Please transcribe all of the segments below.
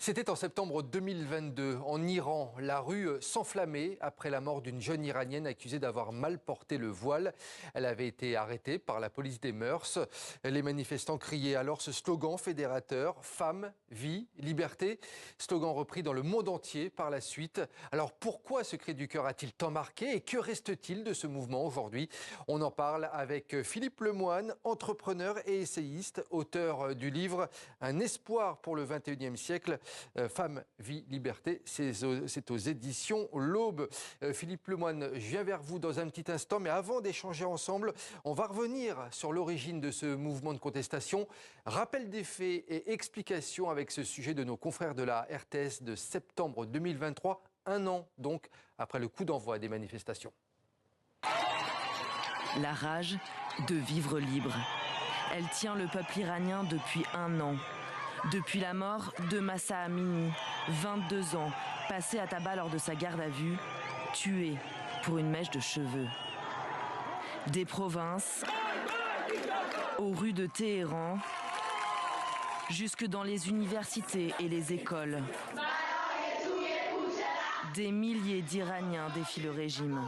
C'était en septembre 2022. En Iran, la rue s'enflammait après la mort d'une jeune Iranienne accusée d'avoir mal porté le voile. Elle avait été arrêtée par la police des mœurs. Les manifestants criaient alors ce slogan fédérateur « Femme, vie, liberté ». Slogan repris dans le monde entier par la suite. Alors pourquoi ce cri du cœur a-t-il tant marqué et que reste-t-il de ce mouvement aujourd'hui? On en parle avec Philippe Lemoine, entrepreneur et essayiste, auteur du livre « Un espoir pour le 21e siècle ». Femme, vie, liberté, c'est aux éditions L'Aube. Philippe Lemoine, je viens vers vous dans un petit instant, mais avant d'échanger ensemble, on va revenir sur l'origine de ce mouvement de contestation. Rappel des faits et explications avec ce sujet de nos confrères de la RTS de septembre 2023, un an donc après le coup d'envoi des manifestations. La rage de vivre libre. Elle tient le peuple iranien depuis un an. Depuis la mort de Mahsa Amini, 22 ans, passé à tabac lors de sa garde à vue, tué pour une mèche de cheveux. Des provinces, aux rues de Téhéran, jusque dans les universités et les écoles. Des milliers d'Iraniens défient le régime.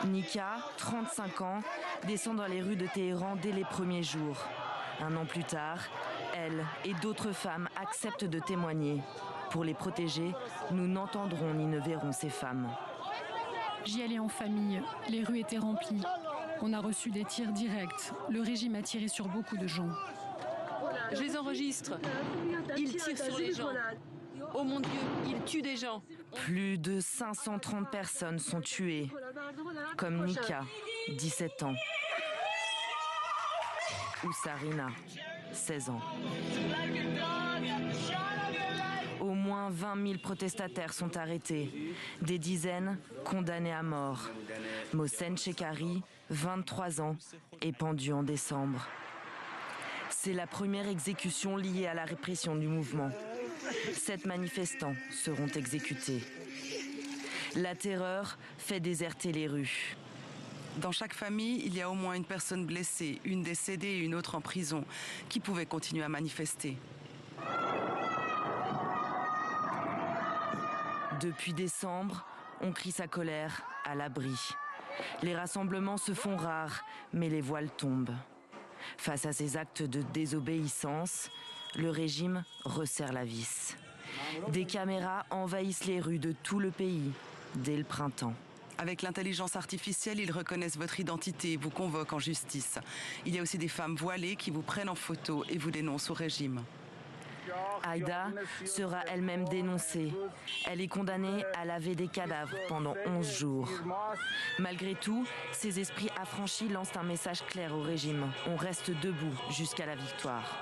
Nika, 35 ans, descend dans les rues de Téhéran dès les premiers jours. Un an plus tard, elle et d'autres femmes acceptent de témoigner. Pour les protéger, nous n'entendrons ni ne verrons ces femmes. J'y allais en famille, les rues étaient remplies. On a reçu des tirs directs. Le régime a tiré sur beaucoup de gens. Je les enregistre. Ils tirent sur les gens. Oh mon Dieu, ils tuent des gens. Plus de 530 personnes sont tuées, comme Nika, 17 ans, ou Sarina, 16 ans. Au moins 20 000 protestataires sont arrêtés, des dizaines condamnés à mort. Mohsen Shekari, 23 ans, est pendu en décembre. C'est la première exécution liée à la répression du mouvement. 7 manifestants seront exécutés. La terreur fait déserter les rues. Dans chaque famille, il y a au moins une personne blessée, une décédée et une autre en prison, qui pouvaient continuer à manifester. Depuis décembre, on crie sa colère à l'abri. Les rassemblements se font rares, mais les voiles tombent. Face à ces actes de désobéissance, le régime resserre la vis. Des caméras envahissent les rues de tout le pays dès le printemps. Avec l'intelligence artificielle, ils reconnaissent votre identité et vous convoquent en justice. Il y a aussi des femmes voilées qui vous prennent en photo et vous dénoncent au régime. Aïda sera elle-même dénoncée. Elle est condamnée à laver des cadavres pendant 11 jours. Malgré tout, ces esprits affranchis lancent un message clair au régime. On reste debout jusqu'à la victoire.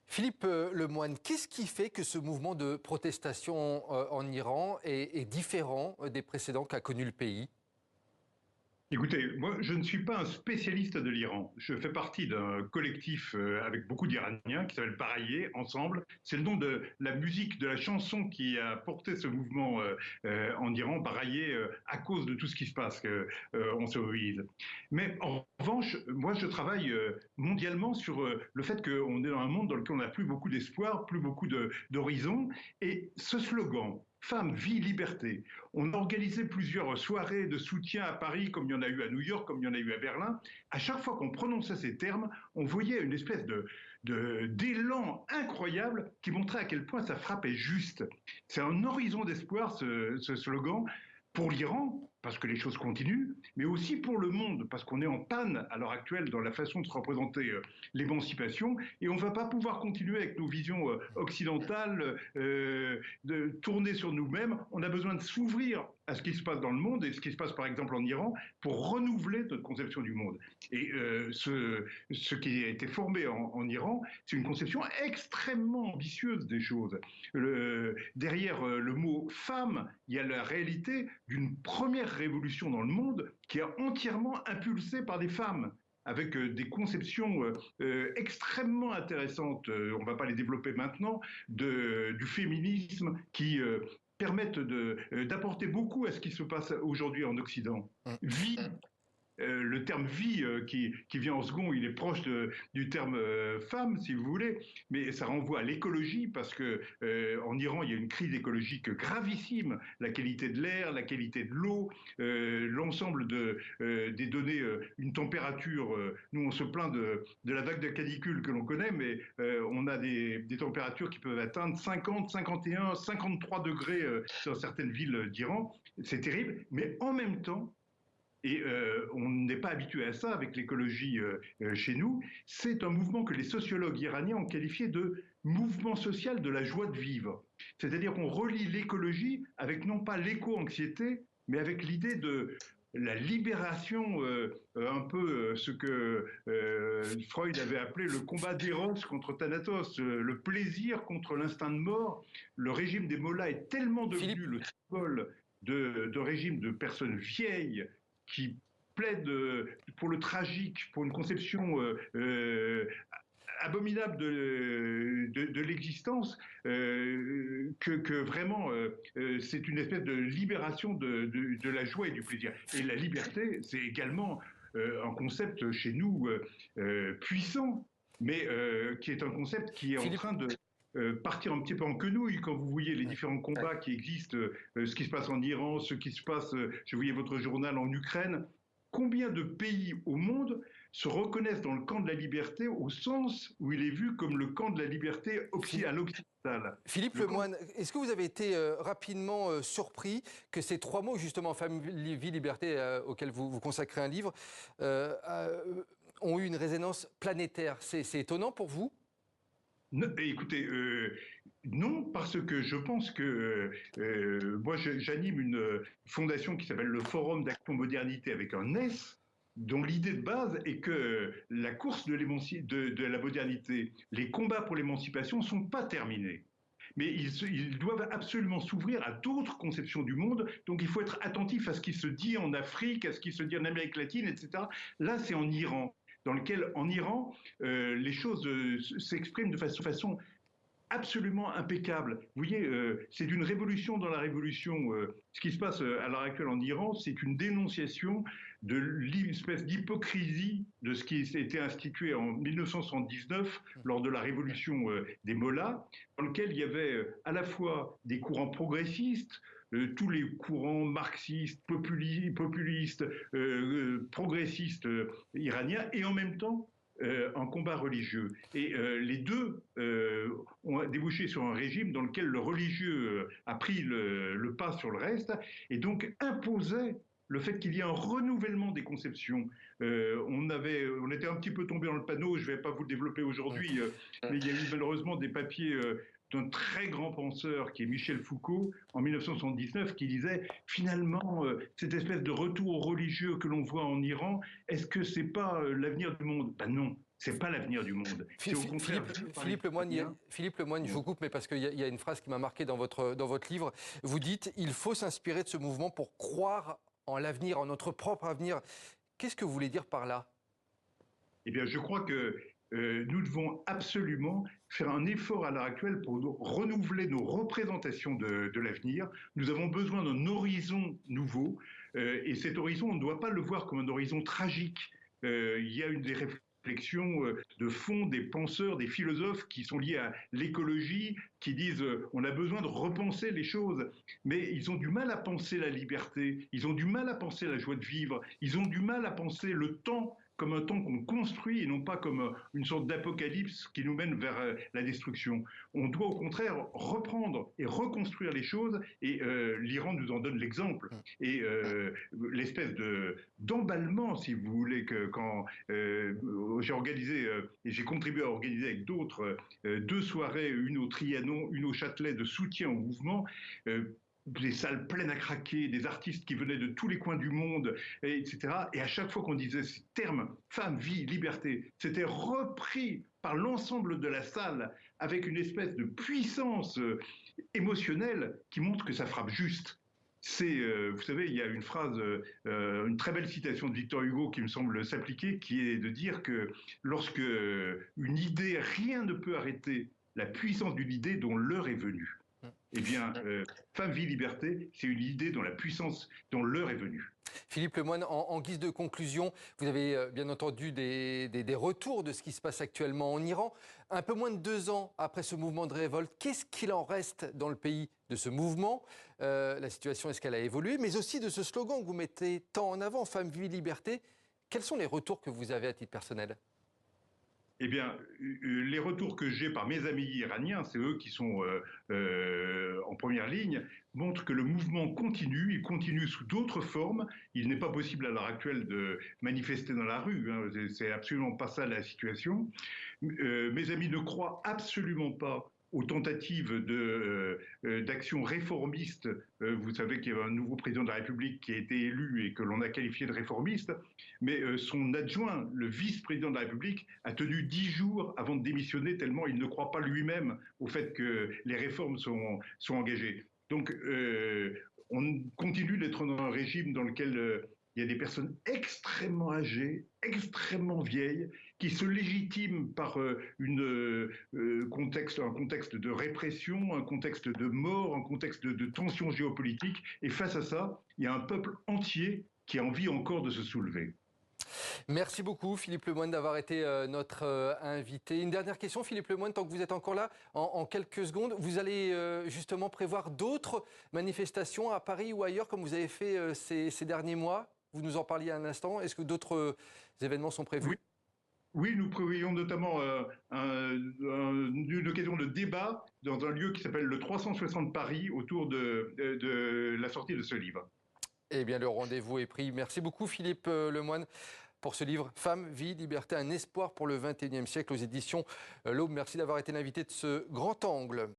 Philippe Lemoine, qu'est-ce qui fait que ce mouvement de protestation en Iran est différent des précédents qu'a connus le pays ? Écoutez, moi, je ne suis pas un spécialiste de l'Iran. Je fais partie d'un collectif avec beaucoup d'Iraniens qui s'appelle Baraye, Ensemble. C'est le nom de la musique, de la chanson qui a porté ce mouvement en Iran, Baraye, à cause de tout ce qui se passe, on se mobilise. Mais en revanche, moi, je travaille mondialement sur le fait qu'on est dans un monde dans lequel on n'a plus beaucoup d'espoir, plus beaucoup d'horizons. Et ce slogan, Femme, vie, liberté. On a organisé plusieurs soirées de soutien à Paris, comme il y en a eu à New York, comme il y en a eu à Berlin. À chaque fois qu'on prononçait ces termes, on voyait une espèce d'élan incroyable qui montrait à quel point ça frappait juste. C'est un horizon d'espoir, ce slogan, pour l'Iran, parce que les choses continuent, mais aussi pour le monde, parce qu'on est en panne à l'heure actuelle dans la façon de se représenter l'émancipation, et on ne va pas pouvoir continuer avec nos visions occidentales, de tourner sur nous-mêmes. On a besoin de s'ouvrir à ce qui se passe dans le monde, et ce qui se passe par exemple en Iran, pour renouveler notre conception du monde. Et ce qui a été formé en Iran, c'est une conception extrêmement ambitieuse des choses. Derrière le mot « femme », il y a la réalité d'une première révolution dans le monde qui est entièrement impulsée par des femmes, avec des conceptions extrêmement intéressantes, on ne va pas les développer maintenant, du féminisme qui permettent d'apporter beaucoup à ce qui se passe aujourd'hui en Occident. Vie, le terme vie qui vient en second, il est proche du terme femme, si vous voulez, mais ça renvoie à l'écologie parce que en Iran, il y a une crise écologique gravissime. La qualité de l'air, la qualité de l'eau, l'ensemble des données, une température. Nous, on se plaint de la vague de canicule que l'on connaît, mais on a des températures qui peuvent atteindre 50, 51, 53 degrés dans certaines villes d'Iran. C'est terrible, mais en même temps, et on n'est pas habitué à ça avec l'écologie chez nous, c'est un mouvement que les sociologues iraniens ont qualifié de mouvement social de la joie de vivre. C'est-à-dire qu'on relie l'écologie avec non pas l'éco-anxiété, mais avec l'idée de la libération, un peu ce que Freud avait appelé le combat d'Eros contre Thanatos, le plaisir contre l'instinct de mort. Le régime des mollahs est tellement devenu le symbole de régime de personnes vieilles qui plaident pour le tragique, pour une conception abominable de l'existence, que vraiment c'est une espèce de libération de la joie et du plaisir. Et la liberté, c'est également un concept chez nous puissant, mais qui est un concept qui est en train de partir un petit peu en quenouille quand vous voyez les différents combats qui existent, ce qui se passe en Iran, ce qui se passe, je voyais votre journal, en Ukraine. Combien de pays au monde se reconnaissent dans le camp de la liberté au sens où il est vu comme le camp de la liberté à l'occidental? Philippe Lemoine, est-ce que vous avez été rapidement surpris que ces trois mots, justement, femme, vie, liberté, auxquels vous consacrez un livre, ont eu une résonance planétaire? C'est étonnant pour vous? Non, écoutez, non, parce que je pense que moi j'anime une fondation qui s'appelle le Forum d'Action Modernité avec un S, dont l'idée de base est que la course de la modernité, les combats pour l'émancipation ne sont pas terminés. Mais ils doivent absolument s'ouvrir à d'autres conceptions du monde. Donc il faut être attentif à ce qui se dit en Afrique, à ce qui se dit en Amérique latine, etc. Là, c'est en Iran, dans lequel, en Iran, les choses s'expriment de façon absolument impeccable. Vous voyez, c'est d'une révolution dans la révolution. Ce qui se passe à l'heure actuelle en Iran, c'est une dénonciation de l'espèce d'hypocrisie de ce qui a été institué en 1979 lors de la révolution des mollahs, dans lequel il y avait à la fois des courants progressistes, tous les courants marxistes, populistes, progressistes iraniens, et en même temps un combat religieux. Et les deux ont débouché sur un régime dans lequel le religieux a pris le pas sur le reste et donc imposait le fait qu'il y ait un renouvellement des conceptions. On était un petit peu tombé dans le panneau, je ne vais pas vous le développer aujourd'hui, mais il y a eu malheureusement des papiers d'un très grand penseur qui est Michel Foucault en 1979 qui disait finalement cette espèce de retour religieux que l'on voit en Iran, est-ce que c'est pas l'avenir du monde? Ben non. C'est pas l'avenir du monde. C'est au contraire. Philippe Lemoine, je vous coupe, mais parce qu'il y a une phrase qui m'a marqué dans votre livre. Vous dites, il faut s'inspirer de ce mouvement pour croire en l'avenir, en notre propre avenir. Qu'est-ce que vous voulez dire par là? Eh bien, je crois que nous devons absolument faire un effort à l'heure actuelle pour renouveler nos représentations de l'avenir. Nous avons besoin d'un horizon nouveau, et cet horizon, on ne doit pas le voir comme un horizon tragique. Il y a des réflexions de fond des penseurs, des philosophes qui sont liés à l'écologie, qui disent on a besoin de repenser les choses, mais ils ont du mal à penser la liberté, ils ont du mal à penser la joie de vivre, ils ont du mal à penser le temps comme un temps qu'on construit et non pas comme une sorte d'apocalypse qui nous mène vers la destruction. On doit au contraire reprendre et reconstruire les choses et l'Iran nous en donne l'exemple. Et l'espèce d'emballement, si vous voulez, que quand j'ai organisé et j'ai contribué à organiser avec d'autres 2 soirées, une au Trianon, une au Châtelet, de soutien au mouvement, des salles pleines à craquer, des artistes qui venaient de tous les coins du monde, etc. Et à chaque fois qu'on disait ces termes, femme, vie, liberté, c'était repris par l'ensemble de la salle avec une espèce de puissance émotionnelle qui montre que ça frappe juste. Vous savez, il y a une phrase, une très belle citation de Victor Hugo qui me semble s'appliquer, qui est de dire que lorsque une idée, rien ne peut arrêter la puissance d'une idée dont l'heure est venue. Eh bien, Femme, vie, liberté, c'est une idée dont la puissance, dont l'heure est venue. Philippe Lemoine, en guise de conclusion, vous avez bien entendu des retours de ce qui se passe actuellement en Iran. Un peu moins de 2 ans après ce mouvement de révolte, qu'est-ce qu'il en reste dans le pays de ce mouvement? La situation, est-ce qu'elle a évolué? Mais aussi de ce slogan que vous mettez tant en avant, Femme, vie, liberté. Quels sont les retours que vous avez à titre personnel? Eh bien, les retours que j'ai par mes amis iraniens, c'est eux qui sont en première ligne, montrent que le mouvement continue, il continue sous d'autres formes. Il n'est pas possible à l'heure actuelle de manifester dans la rue, hein, c'est absolument pas ça la situation. Mes amis ne croient absolument pas aux tentatives d'action réformiste. Vous savez qu'il y a un nouveau président de la République qui a été élu et que l'on a qualifié de réformiste, mais son adjoint, le vice-président de la République, a tenu 10 jours avant de démissionner tellement il ne croit pas lui-même au fait que les réformes sont engagées. Donc, on continue d'être dans un régime dans lequel il y a des personnes extrêmement âgées, extrêmement vieilles, qui se légitiment par un contexte de répression, un contexte de mort, un contexte de tension géopolitique. Et face à ça, il y a un peuple entier qui a envie encore de se soulever. Merci beaucoup Philippe Lemoine d'avoir été notre invité. Une dernière question Philippe Lemoine, tant que vous êtes encore là, en quelques secondes, vous allez justement prévoir d'autres manifestations à Paris ou ailleurs comme vous avez fait ces derniers mois? Vous nous en parliez à un instant. Est-ce que d'autres événements sont prévus? Oui, nous prévoyons notamment une occasion de débat dans un lieu qui s'appelle le 360 Paris autour de la sortie de ce livre. Eh bien, le rendez-vous est pris. Merci beaucoup Philippe Lemoine pour ce livre « Femme, vie, liberté, un espoir pour le XXIe siècle » aux éditions L'Aube. Merci d'avoir été l'invité de ce grand angle.